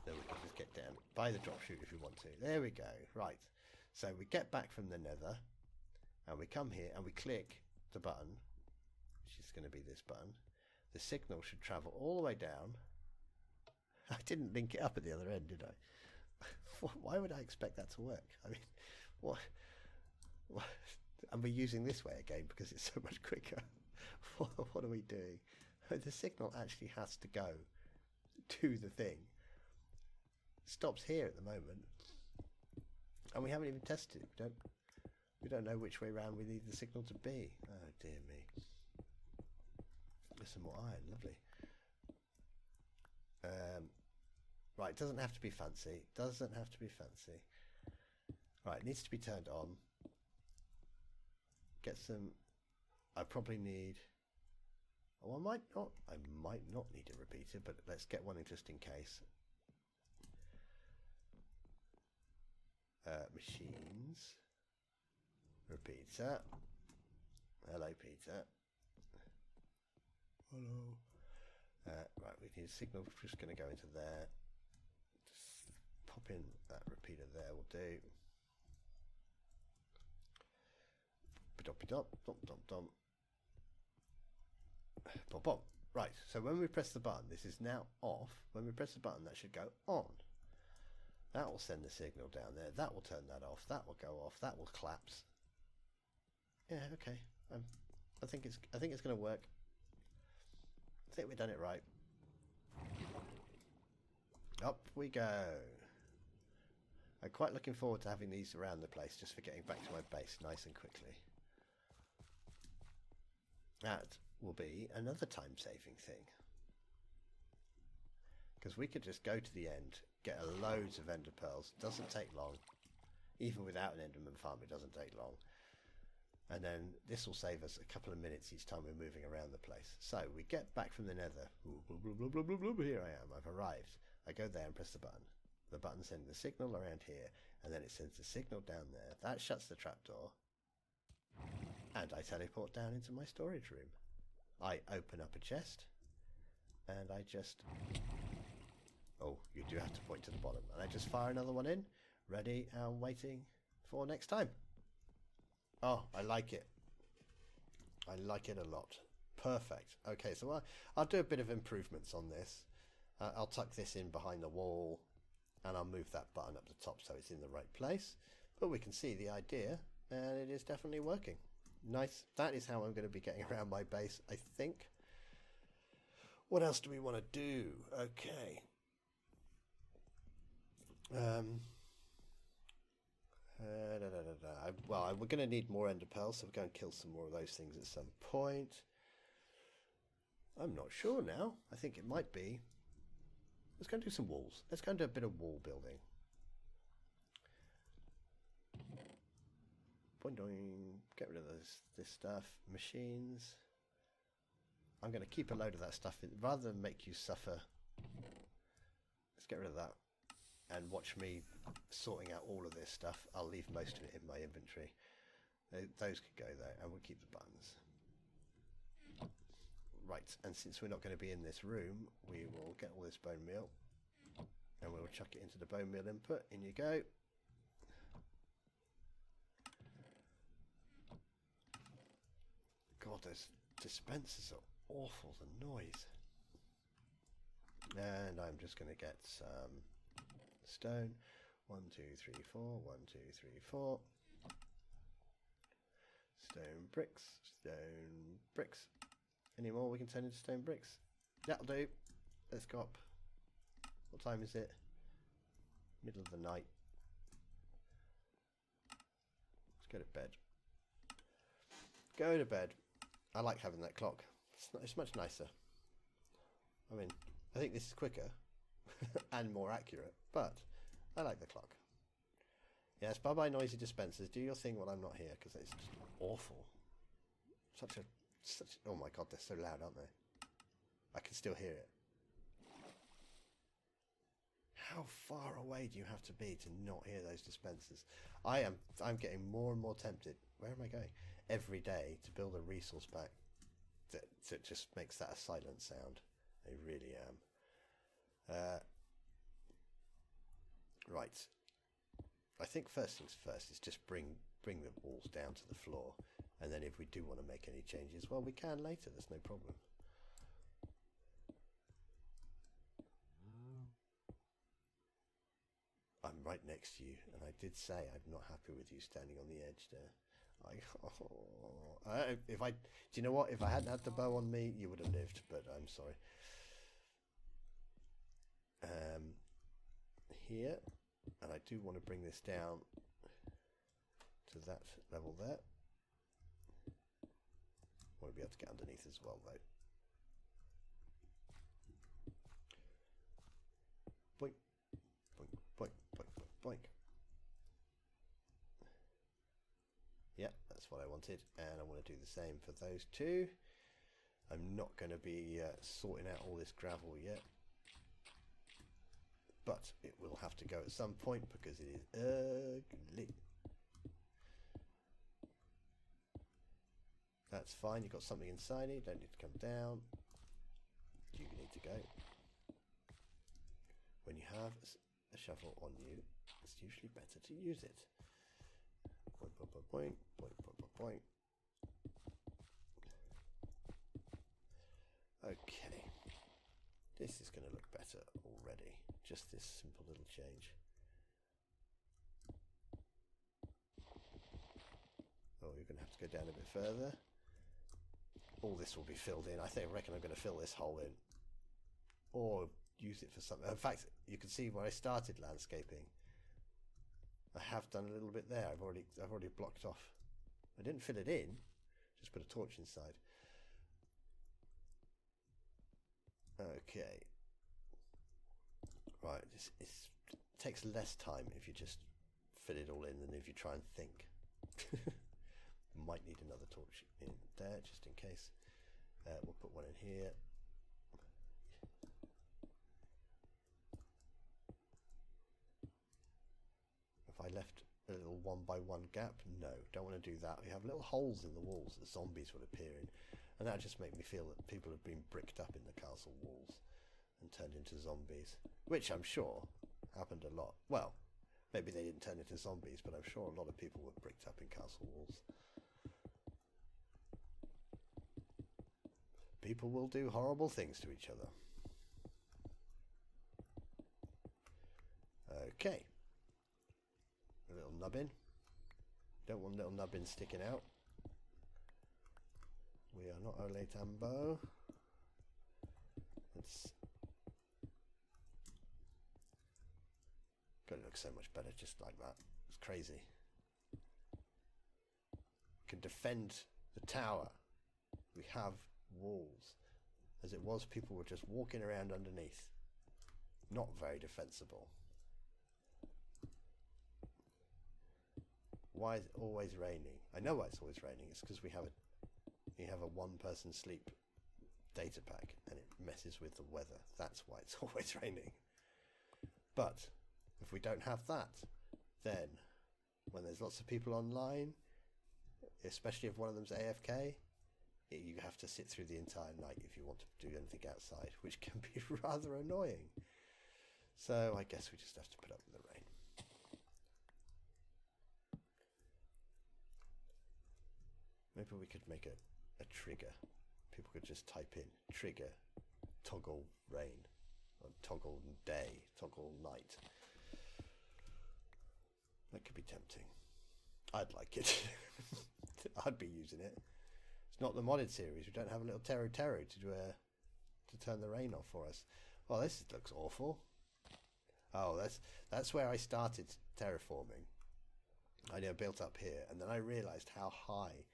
Then we can just get down by the drop chute if we want to. There we go. Right. So we get back from the nether and we come here and we click the button, which is going to be this button. The signal should travel all the way down. I didn't link it up at the other end, did I? Why would I expect that to work? I mean, what? And we're using this way again because it's so much quicker. What are we doing? The signal actually has to go to the thing. It stops here at the moment, and we haven't even tested it. We don't know which way round we need the signal to be. Oh dear me. There's some more iron, lovely. Right, doesn't have to be fancy. Doesn't have to be fancy. Right, it needs to be turned on. Get some... I probably need... Oh, I might not. I might not need a repeater, but let's get one in just in case. Machines. Repeater. Hello, Peter. Hello. Right, we need a signal. We're just going to go into there. Just pop in that repeater there. Will do. Ba-dop-ba-dop, dom-dom-dom. Pop-pop. Right, so when we press the button, this is now off. When we press the button, that should go on. That will send the signal down there. That will turn that off. That will go off. That will collapse. Yeah, okay. I think it's going to work. I think we've done it right. Up we go. I'm quite looking forward to having these around the place, just for getting back to my base nice and quickly. That will be another time-saving thing. Because we could just go to the end, get loads of ender pearls. Doesn't take long. Even without an enderman farm, it doesn't take long. And then this will save us a couple of minutes each time we're moving around the place. So we get back from the nether. Here I am. I've arrived. I go there and press the button. The button sends the signal around here, and then it sends the signal down there. That shuts the trapdoor. And I teleport down into my storage room. I open up a chest, and I just... Oh, you do have to point to the bottom. And I just fire another one in. Ready and waiting for next time. Oh, I like it. I like it a lot. Perfect. Okay, so I'll do a bit of improvements on this. I'll tuck this in behind the wall, and I'll move that button up the top so it's in the right place. But we can see the idea, and it is definitely working. Nice. That is how I'm going to be getting around my base, I think. What else do we want to do? Okay. Well, we're going to need more ender pearls, so we're going to kill some more of those things at some point. I'm not sure now. I think it might be. Let's go and do some walls. Let's go and do a bit of wall building. Get rid of this stuff. Machines. I'm going to keep a load of that stuff in, rather than make you suffer. Let's get rid of that. And watch me sorting out all of this stuff. I'll leave most of it in my inventory. Those could go there, and we'll keep the buttons. Right, and since we're not going to be in this room, we will get all this bone meal, and we'll chuck it into the bone meal input. In you go. God, those dispensers are awful, the noise. And I'm just going to get some stone. 1, 2, 3, 4. 1, 2, 3, 4. Stone bricks. Stone bricks. Any more we can turn into stone bricks? That'll do. Let's go up. What time is it? Middle of the night. Let's go to bed. Go to bed. I like having that clock. It's much nicer. I mean, I think this is quicker and more accurate, but I like the clock. Yes, bye-bye noisy dispensers. Do your thing while I'm not here, because it's just awful. Oh my god, they're so loud, aren't they? I can still hear it. How far away do you have to be to not hear those dispensers? I'm getting more and more tempted. Where am I going? Every day to build a resource pack that just makes that a silent sound. I really am. Right. I think first things first is just bring the walls down to the floor, and then if we do want to make any changes, well, we can later. There's no problem. I'm right next to you, and I did say I'm not happy with you standing on the edge there. Do you know what? If I hadn't had the bow on me, you would have lived, but I'm sorry. Here, and I do want to bring this down to that level there. I want to be able to get underneath as well, though. Boink, That's what I wanted, and I want to do the same for those two. I'm not going to be sorting out all this gravel yet, but it will have to go at some point because it is ugly. That's fine, you've got something inside it, don't need to come down. You need to go. When you have a shovel on you, it's usually better to use it. Boing, boing, boing, boing, boing, boing, boing. Okay, this is going to look better already. Just this simple little change. Oh, you're going to have to go down a bit further. All this will be filled in. I reckon I'm going to fill this hole in, or use it for something. In fact, you can see where I started landscaping. I have done a little bit there. I've already blocked off. I didn't fill it in. Just put a torch inside. Okay. Right. It takes less time if you just fill it all in than if you try and think. Might need another torch in there just in case. We'll put one in here. If I left a little 1 by 1 gap, no, don't want to do that. We have little holes in the walls that zombies would appear in, and that just makes me feel that people have been bricked up in the castle walls and turned into zombies, which I'm sure happened a lot. Well, maybe they didn't turn into zombies, but I'm sure a lot of people were bricked up in castle walls. People will do horrible things to each other. Okay. A little nubbin. Don't want little nubbin sticking out. We are not Ole Tambo. It's gonna look so much better just like that. It's crazy. Can defend the tower. We have walls. As it was, people were just walking around underneath. Not very defensible. Why is it always raining? I know why it's always raining. It's because we have a one-person sleep data pack and it messes with the weather. That's why it's always raining. But if we don't have that, then when there's lots of people online, especially if one of them's AFK, you have to sit through the entire night if you want to do anything outside, which can be rather annoying. So I guess we just have to put up with the rain. Maybe we could make a trigger. People could just type in trigger, toggle rain, or toggle day, toggle night. That could be tempting. I'd like it. I'd be using it. It's not the modded series. We don't have a little Teru to turn the rain off for us. Well, this looks awful. Oh, that's where I started terraforming. I built up here, and then I realised how high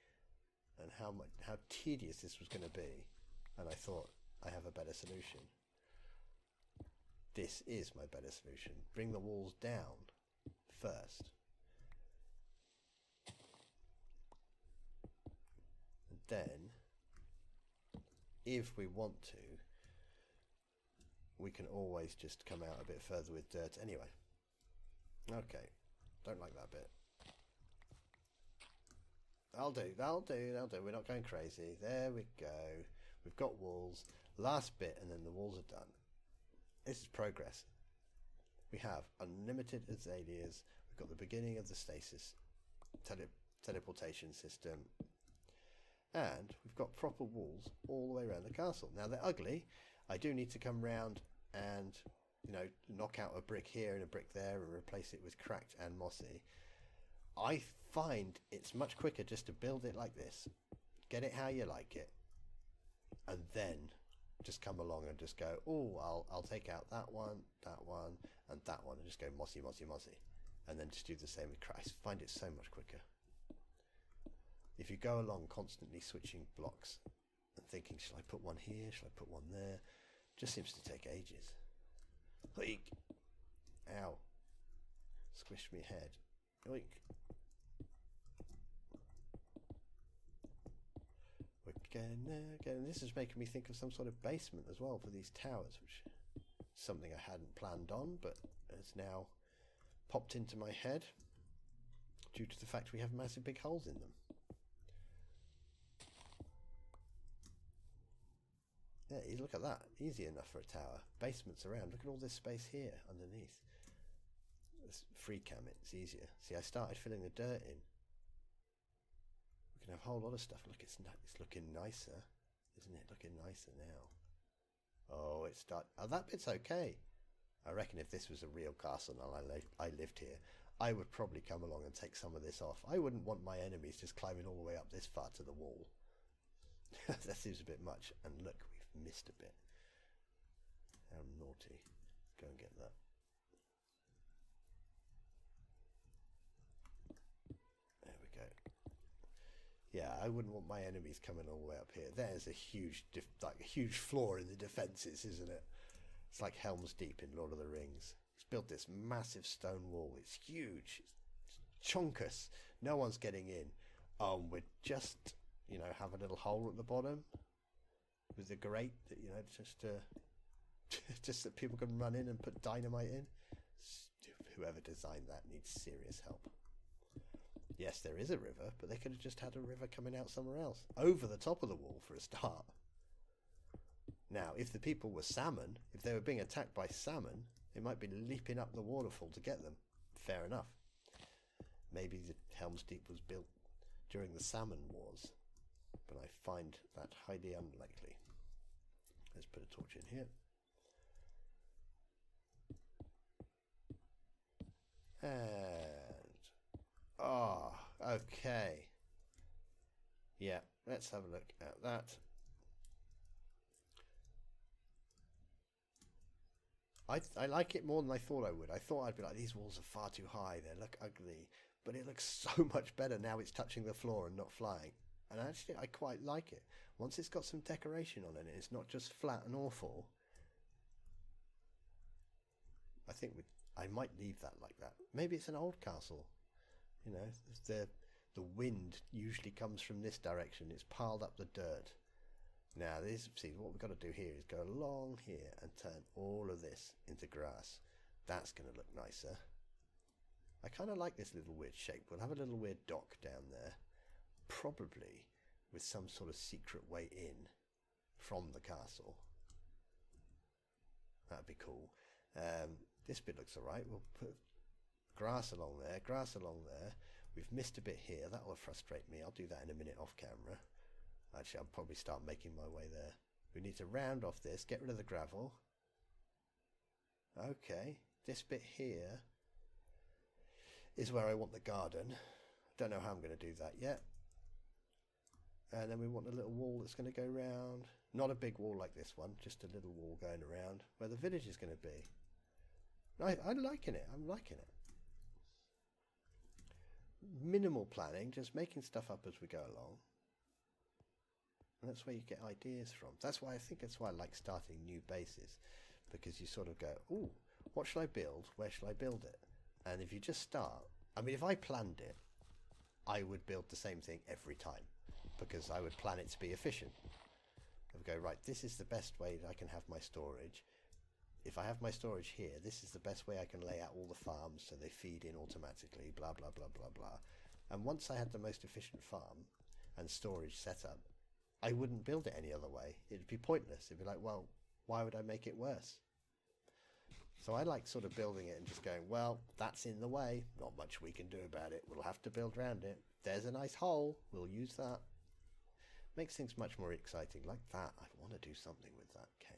and how tedious this was going to be, and I thought, I have a better solution. This is my better solution. Bring the walls down first. And then, if we want to, we can always just come out a bit further with dirt anyway. Okay, don't like that bit. That'll do. We're not going crazy. There we go. We've got walls. Last bit, and then the walls are done. This is progress. We have unlimited azaleas. We've got the beginning of the stasis teleportation system. And we've got proper walls all the way around the castle. Now, they're ugly. I do need to come round and, knock out a brick here and a brick there and replace it with cracked and mossy. I find it's much quicker just to build it like this, get it how you like it, and then just come along and just go, oh, I'll take out that one, and that one, and just go mossy, and then just do the same with crack. I find it so much quicker. If you go along constantly switching blocks and thinking, shall I put one here, shall I put one there, just seems to take ages. Oink. Ow. Squished me head. Oink. Going there, going. This is making me think of some sort of basement as well for these towers, which is something I hadn't planned on, but has now popped into my head due to the fact we have massive big holes in them. Yeah, look at that. Easy enough for a tower. Basements around. Look at all this space here underneath. Let's free cam it. It's easier. See, I started filling the dirt in. We can have a whole lot of stuff. Look, it's looking nicer, isn't it? Looking nicer now. Oh, oh, that bit's okay. I reckon if this was a real castle and I lived here, I would probably come along and take some of this off. I wouldn't want my enemies just climbing all the way up this far to the wall. That seems a bit much. And look, we've missed a bit. How naughty. Let's go and get that. There we go. Yeah, I wouldn't want my enemies coming all the way up here. There's a huge, like a huge flaw in the defences, isn't it? It's like Helm's Deep in Lord of the Rings. It's built this massive stone wall. It's huge. It's chonkus. No one's getting in. We're just, you know, have a little hole at the bottom with the grate that, you know, just that people can run in and put dynamite in. Whoever designed that needs serious help. Yes, there is a river, but they could have just had a river coming out somewhere else. Over the top of the wall for a start. Now, if the people were salmon, if they were being attacked by salmon, they might be leaping up the waterfall to get them. Fair enough. Maybe the Helm's Deep was built during the salmon wars, but I find that highly unlikely. Let's put a torch in here. And... okay. Yeah, let's have a look at that. I like it more than I thought I would. I thought I'd be like, these walls are far too high, they look ugly. But it looks so much better now it's touching the floor and not flying. And actually, I quite like it. Once it's got some decoration on it, it's not just flat and awful. I think I might leave that like that. Maybe it's an old castle. You know, the wind usually comes from this direction. It's piled up the dirt. Now, see, what we've got to do here is go along here and turn all of this into grass. That's going to look nicer. I kind of like this little weird shape. We'll have a little weird dock down there. Probably with some sort of secret way in from the castle. That'd be cool. This bit looks alright. We'll put grass along there, grass along there. We've missed a bit here. That will frustrate me. I'll do that in a minute off camera. Actually, I'll probably start making my way there. We need to round off this, get rid of the gravel. Okay, this bit here is where I want the garden. Don't know how I'm going to do that yet. And then we want a little wall that's going to go round. Not a big wall like this one, just a little wall going around where the village is going to be. I'm liking it. I'm liking it. Minimal planning, just making stuff up as we go along. And that's where you get ideas from. That's why I like starting new bases, because you sort of go, ooh, what shall I build? Where shall I build it? And if you just start, I mean, if I planned it, I would build the same thing every time, because I would plan it to be efficient. I would go, right, this is the best way that I can have my storage. If I have my storage here, this is the best way I can lay out all the farms so they feed in automatically, blah, blah, blah, blah, blah. And once I had the most efficient farm and storage set up, I wouldn't build it any other way. It'd be pointless. It'd be like, well, why would I make it worse? So I like sort of building it and just going, well, that's in the way. Not much we can do about it. We'll have to build around it. There's a nice hole. We'll use that. Makes things much more exciting. Like that. I want to do something with that cave.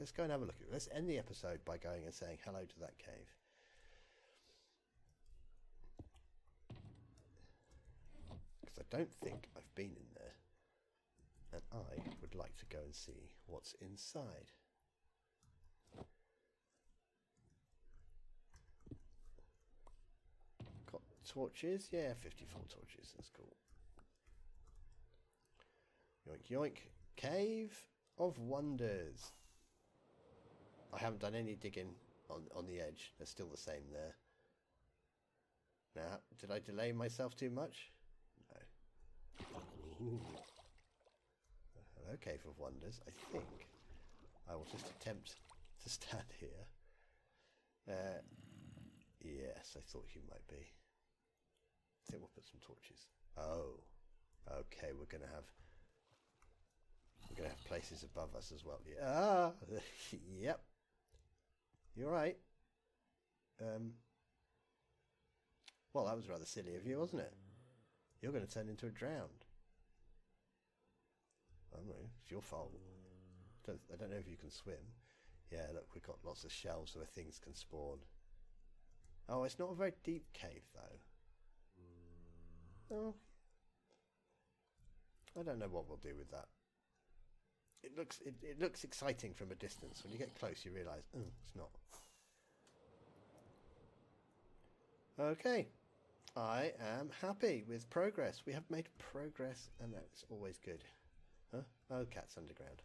Let's go and have a look at it. Let's end the episode by going and saying hello to that cave. Because I don't think I've been in there. And I would like to go and see what's inside. Got torches? Yeah, 54 torches. That's cool. Yoink, yoink. Cave of Wonders. I haven't done any digging on the edge. They're still the same there. Now, did I delay myself too much? No. Ooh. Hello, Cave of Wonders. I think I will just attempt to stand here. Yes, I thought you might be. I think we'll put some torches. Oh, okay. We're gonna have places above us as well. Yeah. Ah, yep. You're right. Well, that was rather silly of you, wasn't it? You're going to turn into a drowned. I don't know. It's your fault. I don't know if you can swim. Yeah, look, we've got lots of shelves where things can spawn. Oh, it's not a very deep cave, though. Oh. I don't know what we'll do with that. It looks exciting from a distance. When you get close, you realise, oh, it's not. Okay. I am happy with progress. We have made progress, and that's always good. Huh? Oh, cat's underground.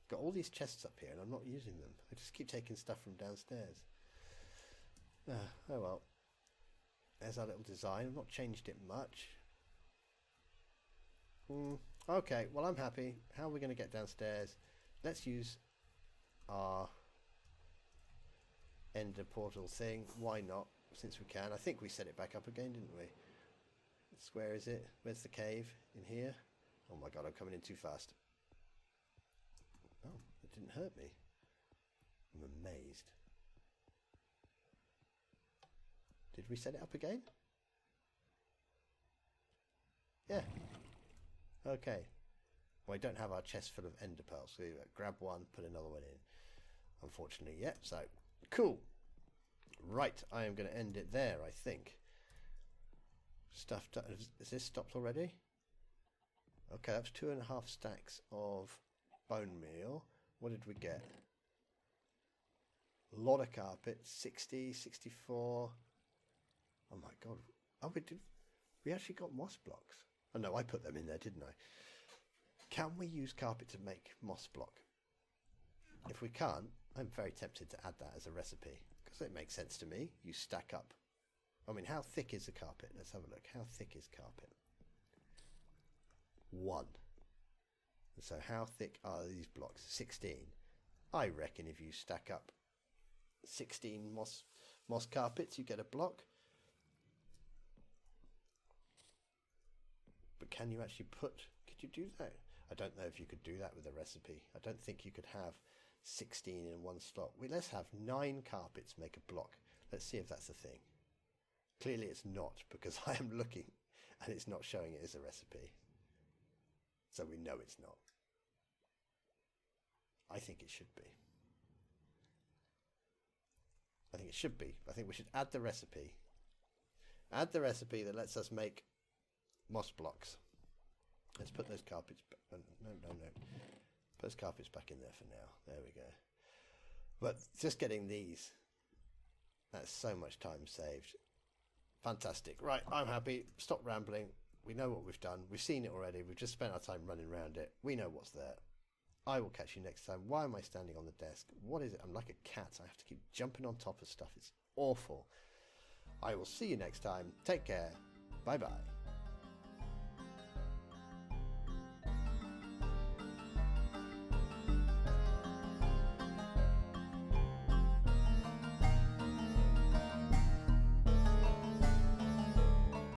Got all these chests up here, and I'm not using them. I just keep taking stuff from downstairs. Oh well. There's our little design. I've not changed it much. Okay, well, I'm happy. How are we going to get downstairs? Let's use our ender portal thing. Why not? Since we can. I think we set it back up again, didn't we? Where is it? Where's the cave? In here? Oh my god, I'm coming in too fast. Oh, it didn't hurt me. I'm amazed. Did we set it up again? Yeah. Okay. Well, I don't have our chest full of ender pearls, so we grab one, put another one in. Unfortunately, yep. So, cool. Right, I am going to end it there, I think. Stuff done. Is this stopped already? Okay, that's 2.5 stacks of bone meal. What did we get? A lot of carpet. 60, 64. Oh my god. Oh, we actually got moss blocks. Oh no, I put them in there, didn't I? Can we use carpet to make moss block? If we can't, I'm very tempted to add that as a recipe. Because it makes sense to me. You stack up. I mean, how thick is the carpet? Let's have a look. How thick is carpet? 1. So how thick are these blocks? 16. I reckon if you stack up 16 moss carpets, you get a block. But can you actually could you do that? I don't know if you could do that with a recipe. I don't think you could have 16 in one slot. Let's have 9 carpets make a block. Let's see if that's a thing. Clearly it's not, because I am looking and it's not showing it as a recipe. So we know it's not. I think it should be. I think it should be. I think we should add the recipe. Add the recipe that lets us make moss blocks. Let's put those carpets back. No. Put those carpets back in there for now. There we go. But just getting these, that's so much time saved. Fantastic. Right, I'm happy. Stop rambling. We know what we've done. We've seen it already. We've just spent our time running around it. We know what's there. I will catch you next time. Why am I standing on the desk? What is it? I'm like a cat. I have to keep jumping on top of stuff. It's awful. I will see you next time. Take care. Bye-bye.